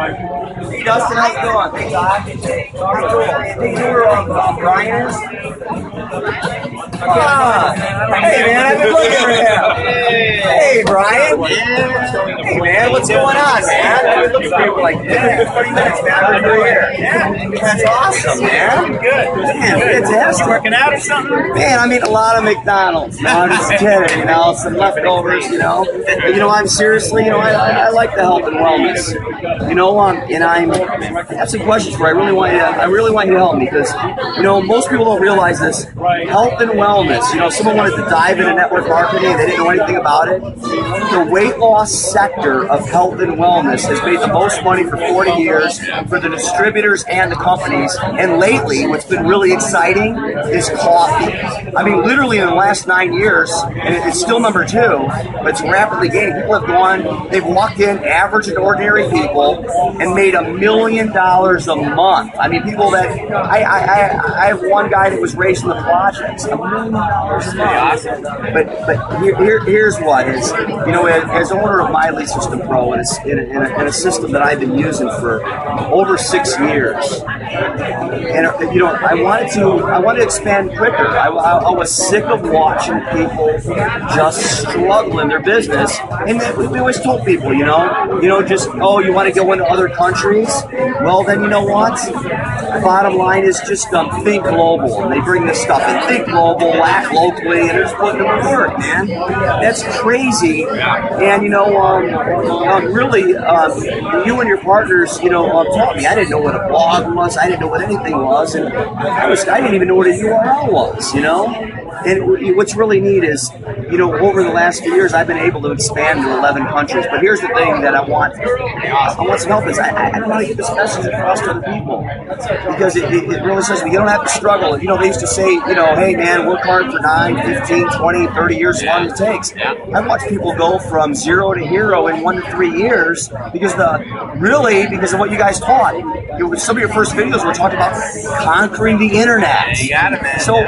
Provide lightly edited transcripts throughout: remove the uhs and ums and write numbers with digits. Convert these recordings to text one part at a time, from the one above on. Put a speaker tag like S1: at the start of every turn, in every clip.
S1: Hey Dustin, how's it going? Hey Todd. Hey tour of Brian's. Hey man, I've been looking for him. Hey Brian. Hey man, what's going on, man? I've been looking for you for like 20 minutes, man. We're here. Yeah, that's awesome, man. Good. Man, fantastic.
S2: Working out or something?
S1: Man, I'm eating a lot of McDonald's. No, I'm just kidding. You know, some leftovers. You know, I'm seriously. You know, I like the health and wellness. You know, and I have some questions for you. I really want you to help me because most people don't realize this. Health and wellness. You know, someone wanted to dive into network marketing. They didn't know anything about it. The weight loss sector of health and wellness has made the most money for 40 years for the distributors and the companies. And lately, what's been really exciting is coffee. I mean, literally in the last 9 years, and it's still number 2, but it's rapidly gaining. People have they've walked in, average and ordinary people, and made $1 million a month. I mean, people that I have one guy that was raising the projects, $1 million a month. But here's what is, as owner of My Lead System Pro, and it's in a system that I've been using for over 6 years. And I wanted to expand quicker. I was sick of watching people just struggle in their business. And we always told people, you want to go into other countries? Well, then you know what? Bottom line is just think global. And they bring this stuff and think global, act locally, and they're just putting it to work, man. That's crazy. And really, you and your partners, taught me. I didn't know what a blog was. I didn't know what anything was, and I didn't even know what a URL was. And what's really neat is, over the last few years, I've been able to expand to 11 countries. But here's the thing that I want some help is I want to get this message across to other people because it really says you don't have to struggle. They used to say, hey man, work hard for 9, 15, 20, 30 years, as long as it takes. I've watched people go from 0 to hero in 1 to 3 years because of what you guys taught. Some of your first videos were talking about conquering the internet.
S2: You got it, man.
S1: So,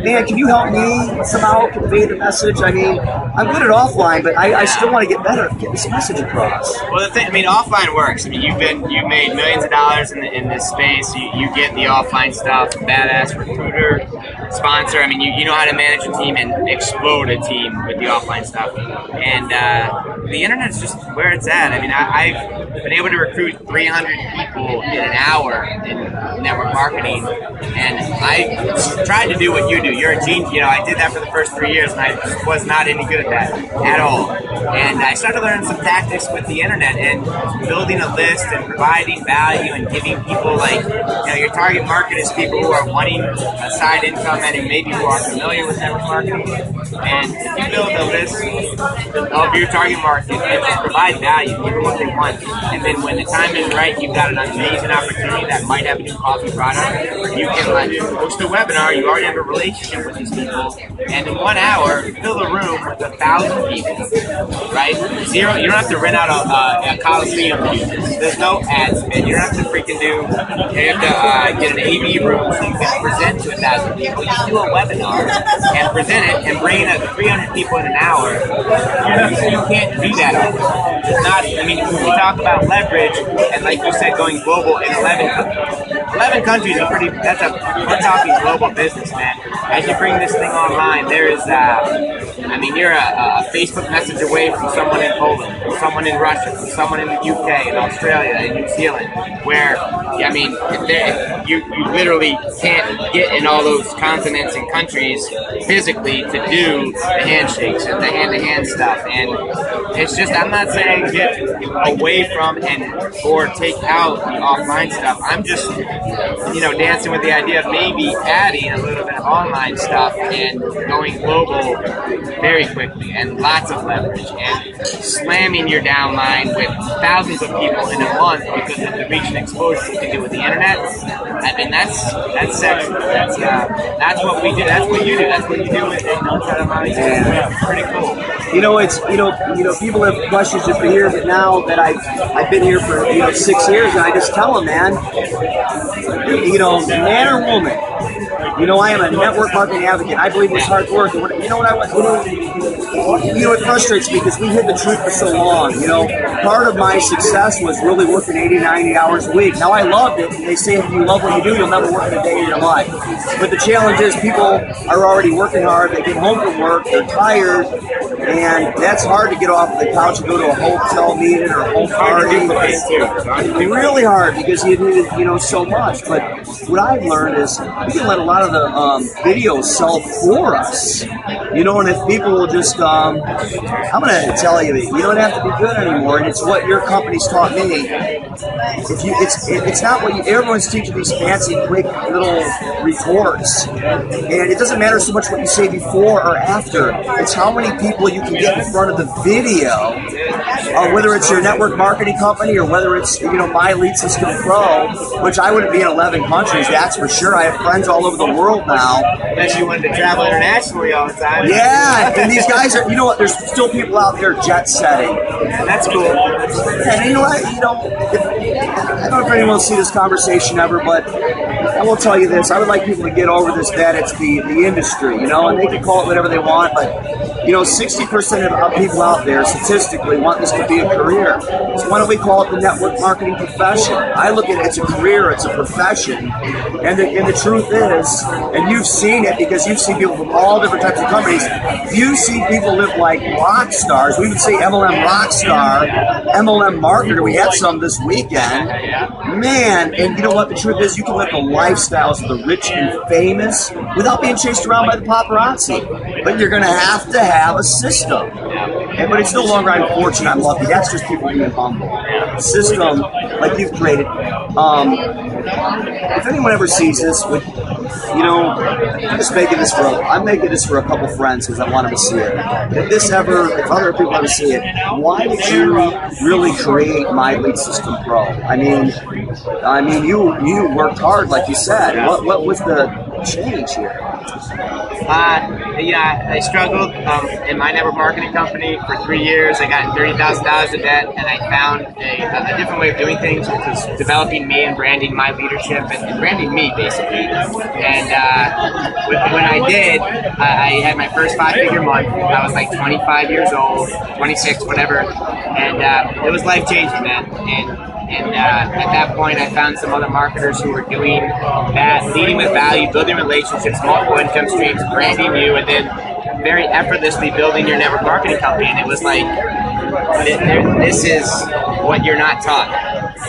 S1: man, can you help me somehow convey the message? I mean, I'm good at offline, but I still want to get better at getting this message across.
S2: Well, offline works. I mean, you've made millions of dollars in this space. You get the offline stuff, badass recruiter, sponsor. I mean, you know how to manage a team and explode a team with the offline stuff. And the internet's just where it's at. I mean, I've been able to recruit 300 people in an hour in network marketing, and I tried to do what you do. You're a genius. I did that for the first 3 years, and I was not any good at that at all. And I started learning some tactics with the internet and building a list and providing value and giving people your target market is people who are wanting a side income and maybe who are familiar with network marketing. And if you build a list of your target market and provide value, give them what they want, and then when the time is right, you've got an amazing opportunity that might have a new coffee product. You can host a webinar. You already have a relationship with these people, and in 1 hour, fill a room with 1,000 people. Right? Zero. You don't have to rent out a Coliseum to do this. There's no ad spend. You don't have to freaking do. You have to get an AV room so you can present to 1,000 people. You do a webinar and present it and bring in 300 people in an hour. You can't do that. It's not. I mean, when we talk about leverage and like you said, going global in 11 countries are pretty. We're talking global business, man. As you bring this thing online, there is. You're a Facebook message away from someone in Poland, from someone in Russia, from someone in the UK, in Australia, in New Zealand, where, you literally can't get in all those continents and countries physically to do the handshakes and the hand-to-hand stuff. And it's just, I'm not saying get away from or take out the offline stuff. I'm just, dancing with the idea of maybe adding a little bit of online stuff and going global very quickly and lots of leverage and slamming your downline with thousands of people in a month because of the reach and exposure you can do with the internet. I mean, that's sexy. That's what we do. That's what you do. That's what you do with It's pretty cool.
S1: People have questions if they're here, but now that I've been here for 6 years, and I just tell them, man, man or woman, I am a network marketing advocate. I believe in hard work. And what I want, you know, it frustrates me because we hid the truth for so long. You know, part of my success was really working 80, 90 hours a week. Now, I loved it. And they say if you love what you do, you'll never work a day in your life. But the challenge is people are already working hard. They get home from work, they're tired, and that's hard to get off the couch and go to a hotel meeting or a home party. Really hard because you need, you know, so much. But what I've learned is we can let a lot of the videos sell for us. You know, and if people will just, I'm going to tell you, you don't have to be good anymore, and it's what your company's taught me. If you, it's not what you, everyone's teaching these fancy, quick little retorts, and it doesn't matter so much what you say before or after. It's how many people you can get in front of the video, whether it's your network marketing company or whether it's, you know, My Lead System Pro, which I wouldn't be in 11 countries, that's for sure. I have friends all over the world now.
S2: Unless you wanted to travel internationally all the time.
S1: Yeah, and these guys are, you know what, there's still people out there jet setting.
S2: That's cool.
S1: And you know what, you know, I don't know if anyone will see this conversation ever, but I will tell you this, I would like people to get over this, that it's the industry, you know, and they can call it whatever they want, but, you know, 60% of people out there statistically want this to be a career. So why don't we call it the network marketing profession? I look at it, it's a career, it's a profession, and the truth is, and you've seen it because you've seen people from all different types of companies, you see people live like rock stars. We would say MLM rock star, MLM marketer. We had some this weekend. Man, and you know what? The truth is you can live the lifestyles of the rich and famous without being chased around by the paparazzi. But you're going to have a system. But it's no longer I'm fortunate, I'm lucky. That's just people being humble. System, like you've created. If anyone ever sees this, you know, I'm making this for a couple friends because I want them to see it. If other people ever see it, why did you really create My Lead System Pro? I mean, you worked hard, like you said. What was the change here?
S2: Yeah, I struggled in my network marketing company for 3 years. I got in $30,000 of debt, and I found a different way of doing things, which was developing me and branding my leadership and branding me, basically. And when I did, I had my first 5-figure month. I was like 25 years old, 26, whatever, and it was life-changing, man. And at that point, I found some other marketers who were doing that, leading with value, building relationships, multiple income streams, branding you, and then very effortlessly building your network marketing company. And it was like, this is what you're not taught.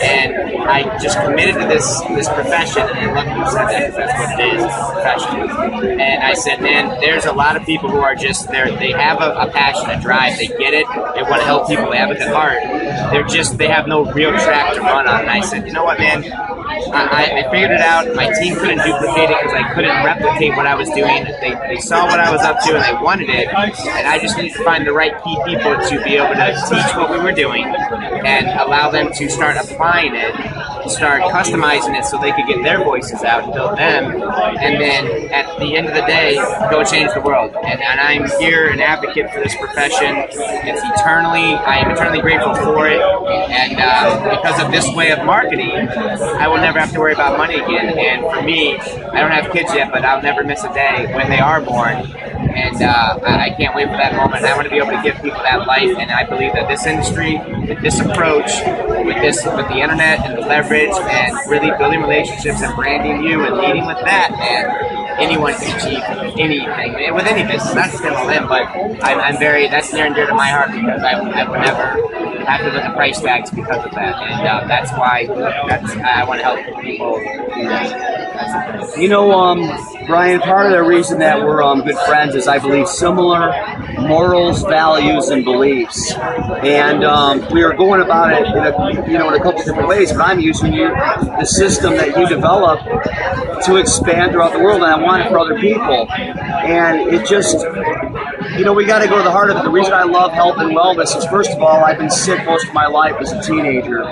S2: And I just committed to this profession, and I love that you said that because that's what it is, it's a profession. And I said, man, there's a lot of people who are just there. They have a passion, a drive. They get it. They want to help people. They have a good heart. They have no real track to run on. And I said, you know what, man? I figured it out. My team couldn't duplicate it because I couldn't replicate what I was doing. They saw what I was up to and they wanted it. And I just needed to find the right key people to be able to teach what we were doing and allow them to start applying it, start customizing it so they could get their voices out and build them. And then at the end of the day, go change the world. And I'm here, an advocate for this profession. I am eternally grateful for it. And because of this way of marketing, I will never have to worry about money again. And for me, I don't have kids yet, but I'll never miss a day when they are born. And I can't wait for that moment. I want to be able to give people that life, and I believe that this industry, with this approach, with the internet and the leverage, and really building relationships and branding you and leading with that, man, anyone can achieve anything with any business, not just MLM. But that's near and dear to my heart because I would never have to look at price tags because of that, and that's why I want to help people do that.
S1: You know, Brian, part of the reason that we're good friends is I believe similar morals, values, and beliefs. And we are going about it in a couple different ways, but I'm using the system that you develop to expand throughout the world, and I want it for other people. And it just, we got to go to the heart of it. The reason I love health and wellness is, first of all, I've been sick most of my life as a teenager.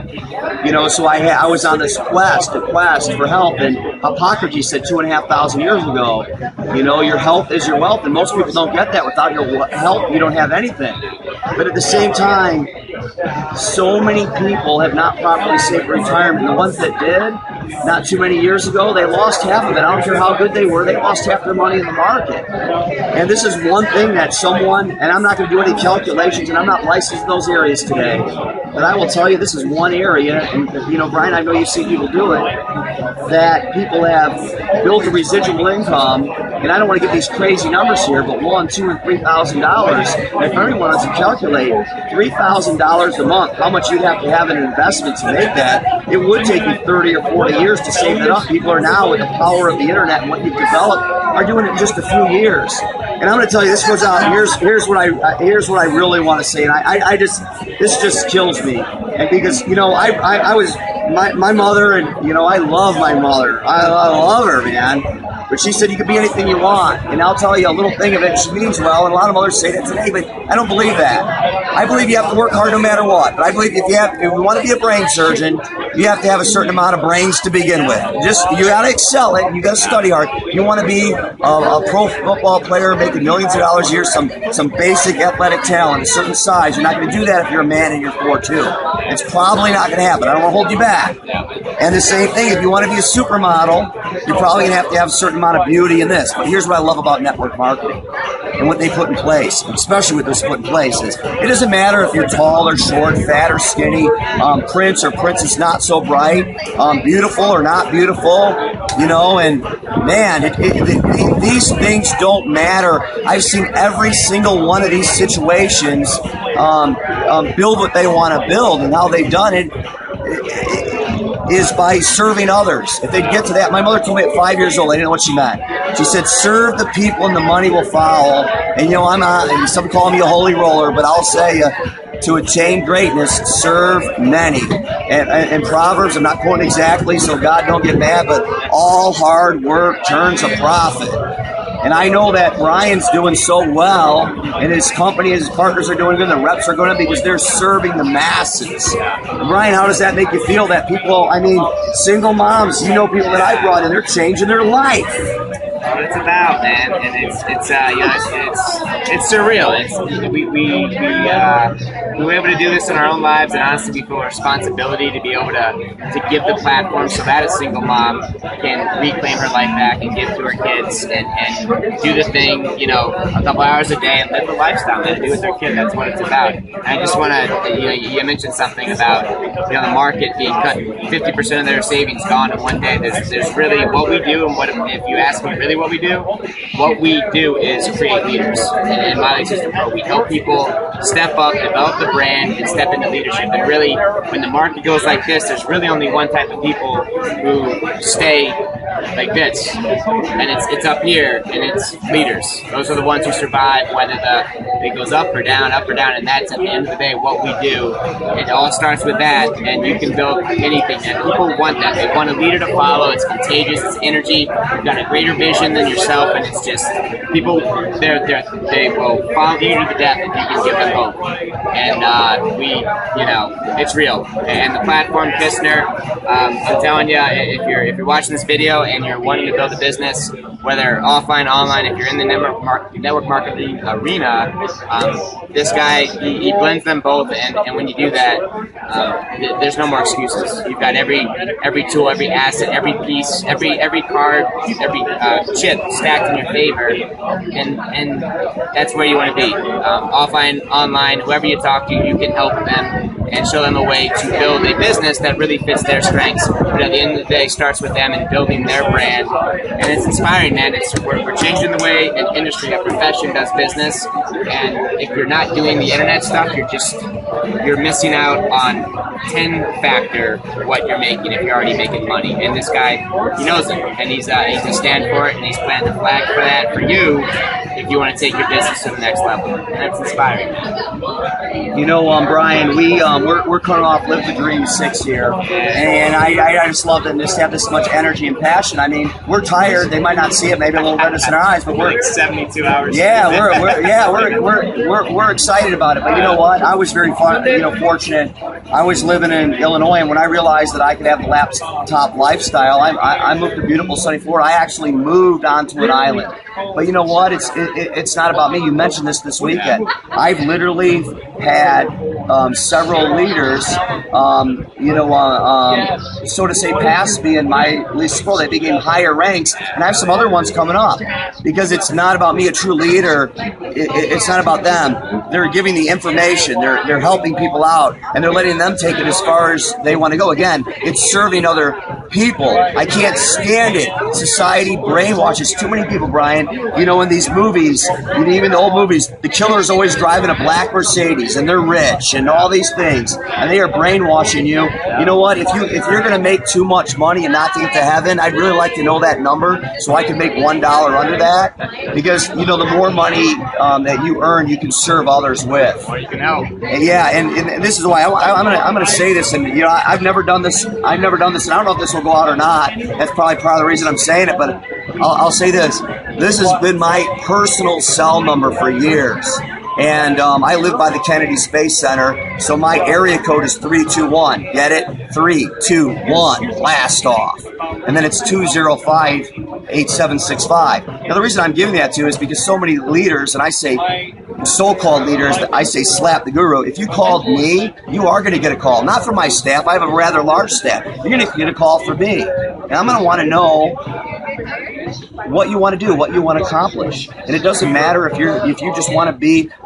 S1: So I was on this quest for health, and Hippocrates said 2,500 years ago, your health is your wealth, and most people don't get that. Without your health, you don't have anything. But at the same time, So many people have not properly saved for retirement. The ones that did, not too many years ago, they lost half of it. I don't care how good they were, they lost half their money in the market. And this is one thing that someone, and I'm not going to do any calculations, and I'm not licensed in those areas today, but I will tell you this is one area, and Brian, I know you've seen people do it, that people have built a residual income, and I don't want to give these crazy numbers here, but $1,000, $2,000, and $3,000. If everyone wants to calculate $3,000 a month, how much you'd have to have in an investment to make that, it would take you 30 or 40 years to save that up. People are now, with the power of the internet and what you've developed, are doing it in just a few years. And I'm going to tell you, this goes out. Here's what I really want to say, and this just kills me. And because I was my mother, and I love my mother. I love her, man. But she said you could be anything you want. And I'll tell you a little thing of it. She means well, and a lot of mothers say that today, but I don't believe that. I believe you have to work hard no matter what. But I believe if you want to be a brain surgeon, you have to have a certain amount of brains to begin with. You got to excel it. You got to study hard. You want to be a pro football player making millions of dollars a year, some basic athletic talent, a certain size. You're not going to do that if you're a man and you're 4'2". It's probably not going to happen. I don't want to hold you back. And the same thing, if you want to be a supermodel, you're probably going to have a certain amount of beauty in this. But here's what I love about network marketing and what they put in place, especially what this put in place, is it doesn't matter if you're tall or short, fat or skinny, prince or princess not so bright, beautiful or not beautiful, and man, these things don't matter. I've seen every single one of these situations build what they want to build, and how they've done it is by serving others. If they'd get to that, my mother told me at 5 years old, I didn't know what she meant. She said, serve the people and the money will follow. And some call me a holy roller, but I'll say to attain greatness, serve many. And Proverbs, I'm not quoting exactly, so God don't get mad, but all hard work turns a profit. And I know that Brian's doing so well, and his company, his partners are doing good, the reps are going to, because they're serving the masses. And Brian, how does that make you feel that people, single moms, people that I brought in, they're changing their life?
S2: That's what it's about, man, and it's surreal. We were able to do this in our own lives, and honestly, we feel a responsibility to be able to give the platform so that a single mom can reclaim her life back and give to her kids and do the thing, a couple hours a day and live the lifestyle and do with their kid. That's what it's about. And I just want to, you mentioned something about the market being cut, 50% of their savings gone in one day. There's really what we do, and if you ask me really what we do is create leaders. And in my life system, we help people step up, develop the brand, and step into leadership. And really, when the market goes like this, there's really only one type of people who stay like this, and it's up here, and it's leaders. Those are the ones who survive, whether it goes up or down, and that's at the end of the day what we do. It all starts with that, and you can build anything. And people want that. They want a leader to follow. It's contagious. It's energy. You've got a greater vision than yourself, and it's just people. They will follow you to the death if you can give them hope. And it's real. And the platform Kistner, I'm telling you, if you're watching this video and you're wanting to build a business, whether offline, online, if you're in the network marketing arena, this guy, he blends them both, and when you do that, there's no more excuses. You've got every tool, every asset, every piece, every card, every chip stacked in your favor, and that's where you want to be. Offline, online, whoever you talk to, you can help them and show them a way to build a business that really fits their strengths. But at the end of the day, starts with them and building their brand. And it's inspiring, man. We're changing the way an industry, a profession does business. And if you're not doing the internet stuff, you're missing out on 10 factor what you're making if you're already making money. And this guy, he knows it, and he's gonna stand for it, and he's planting the flag for that for you if you want to take your business to the next level. And that's inspiring.
S1: Brian, we're coming off Live the Dream 6 here, and I just love to just have this much energy and passion. We're tired. They might not see it, maybe a little redness in our eyes, but we're
S2: like 72 hours.
S1: Yeah, we're excited about it. But you know what? I was very fortunate. I was living in Illinois, and when I realized that I could have the laptop lifestyle, I moved to beautiful sunny Florida. I actually moved onto an island. But you know what? It's not about me. You mentioned this weekend. I've literally had several leaders, so to say, passed me in my least school. They became higher ranks, and I have some other ones coming up because it's not about me, a true leader. It's not about them. They're giving the information. They're helping people out, and they're letting them take it as far as they want to go. Again, it's serving other people. I can't stand it. Society brainwashes too many people, Brian. In these movies, even the old movies, the killer's always driving a black Mercedes, and they're rich, and all these things, and they are brainwashing you. You know what? If you're going to make too much money and not to get to heaven, I'd really like to know that number so I can make $1 under that, because the more money that you earn, you can serve others with.
S2: Or you can help.
S1: Yeah, and this is why I'm gonna say this, and I've never done this, and I don't know if this will go out or not. That's probably part of the reason I'm saying it, but I'll say this. This has been my personal cell number for years. And I live by the Kennedy Space Center, so my area code is 321. Get it? 321. Blast off. And then it's 205-8765. Now, the reason I'm giving that to is because so many leaders, and I say so-called leaders, I say slap the guru. If you called me, you are going to get a call. Not from my staff. I have a rather large staff. You're going to get a call from me. And I'm going to want to know what you want to do, what you want to accomplish. And it doesn't matter if you just want to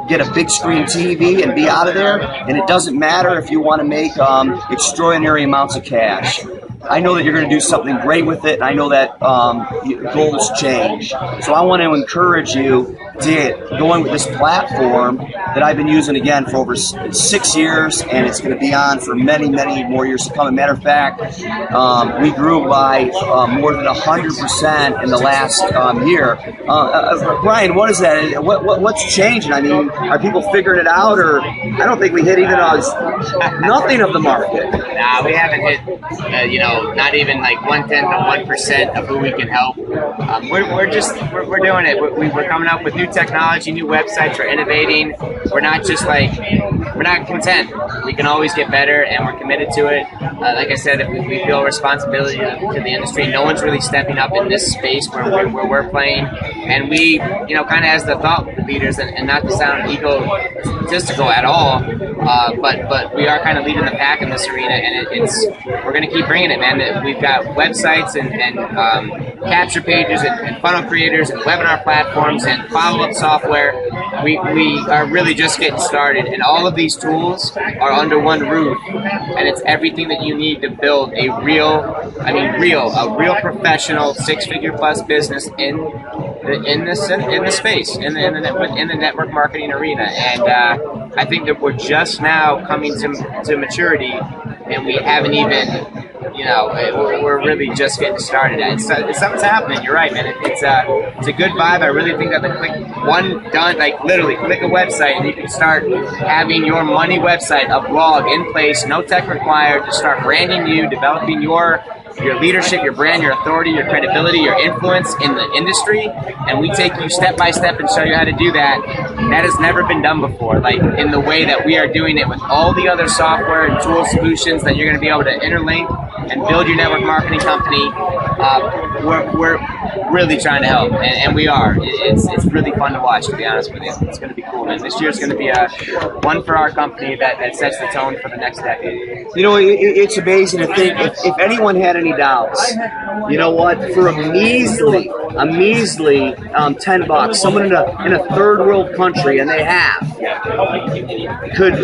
S1: get a big screen TV and be out of there, and it doesn't matter if you want to make extraordinary amounts of cash. I know that you're going to do something great with it, and I know that goals change. So I want to encourage you to get going with this platform that I've been using, again, for over 6 years, and it's going to be on for many, many more years to come. As a matter of fact, we grew by more than 100% in the last year. Brian, what is that? What's changing? I mean, are people figuring it out, or I don't think we hit even nothing of the market.
S2: Nah, we haven't hit, not even like 1/10 of 1% of who we can help. We're doing it. We're coming up with new technology, new websites. We're innovating. We're not content. We can always get better, and we're committed to it. Like I said, we feel responsibility to the industry. No one's really stepping up in this space where we're playing, and we, kind of as the thought leaders, and not to sound egotistical at all, but we are kind of leading the pack in this arena, and we're going to keep bringing it, man. We've got websites and capture pages and funnel creators and webinar platforms and follow-up software. We are really just getting started, and all of these tools are under one roof, and it's everything that you need to build a real professional six-figure plus business in the space, in the network marketing arena. And I think that we're just now coming to maturity, and we haven't even, we're really just getting started. Something's happening. You're right, man. It's a good vibe. I really think that literally click a website, and you can start having your money website, a blog in place, no tech required, to start branding you, developing your leadership, your brand, your authority, your credibility, your influence in the industry, and we take you step by step and show you how to do that. That has never been done before, like in the way that we are doing it with all the other software and tool solutions that you're going to be able to interlink and build your network marketing company. We're really trying to help, and we are. It's really fun to watch, to be honest with you. It's going to be cool, man. This year's going to be one for our company that sets the tone for the next decade.
S1: It's amazing to think, if anyone had any doubts, you know what, for a measly $10, someone in a third world country, and they could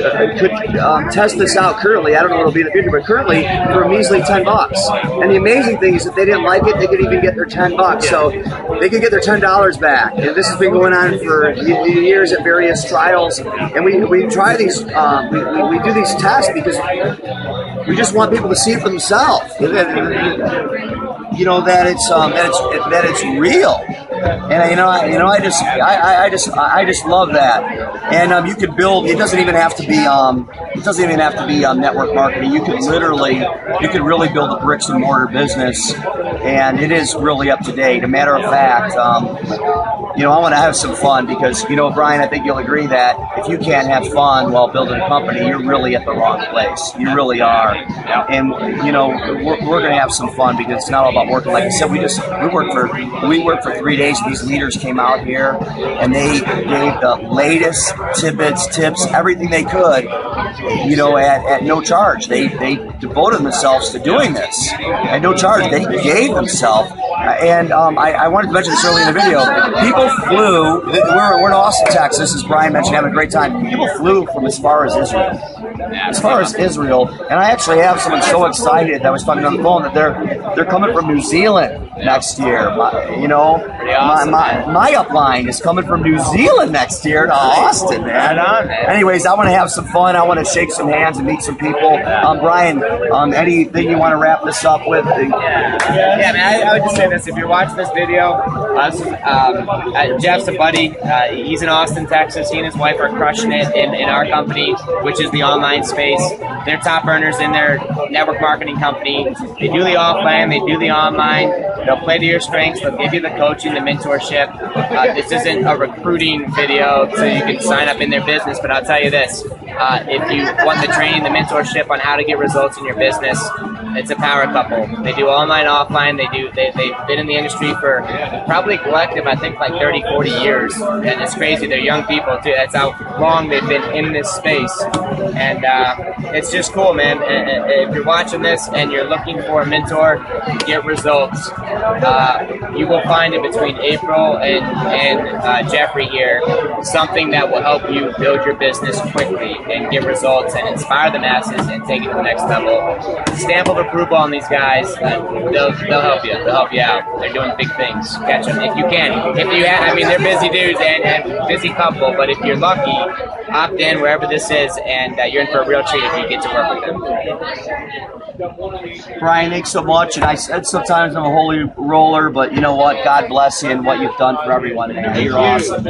S1: test this out currently. I don't know what it'll be in the future, but currently for a measly $10. And the amazing thing is, if they didn't like it, they could even get their $10. So they could get their $10 back. And this has been going on for years at various trials. And we try these, we do these tests because we just want people to see it for themselves. That it's real. And I just love that. And you could build. It doesn't even have to be network marketing. You could really build a bricks and mortar business, and it is really up to date. A matter of fact, I want to have some fun because Brian, I think you'll agree that if you can't have fun while building a company, you're really at the wrong place. You really are. And we're going to have some fun because it's not all about working. Like I said, we worked for 3 days. These leaders came out here and they gave the latest tidbits, tips, everything they could you know, at no charge. They devoted themselves to doing this at no charge. They gave themselves. And I wanted to mention this earlier in the video. People flew. We're in Austin, Texas, as Brian mentioned, having a great time. People flew from as far as Israel. As far as Israel, and I actually have someone so excited that I was talking on the phone that they're coming from New Zealand next year. You know, my upline is coming from New Zealand next year to Austin, man. Anyways, I want to have some fun. I want to shake some hands and meet some people. Brian, anything you want to wrap this up with?
S2: Yeah, man. I would just say this: if you're watching this video, Jeff's a buddy. He's in Austin, Texas. He and his wife are crushing it in our company, which is the online space. They're top earners in their network marketing company. They do the offline, they do the online. They'll play to your strengths. They'll give you the coaching, the mentorship. This isn't a recruiting video so you can sign up in their business, but I'll tell you this. If you want the training, the mentorship on how to get results in your business, it's a power couple. They do online, offline. They've been in the industry for probably collective, I think, like 30, 40 years. And it's crazy. They're young people, too. That's how long they've been in this space. And it's just cool, man. If you're watching this and you're looking for a mentor to get results, you will find in between April and Jeffrey here something that will help you build your business quickly and get results and inspire the masses and take it to the next level. Stamp of approval on these guys. They'll help you. They'll help you out. They're doing big things. Catch them if you can. If you have, I mean, they're busy dudes and busy couple, but if you're lucky, opt in wherever this is, and you're in for a real treat if you get to work with them.
S1: Brian, thanks so much. And I said sometimes I'm a holy roller, but you know what? God bless you and what you've done for everyone. You're awesome.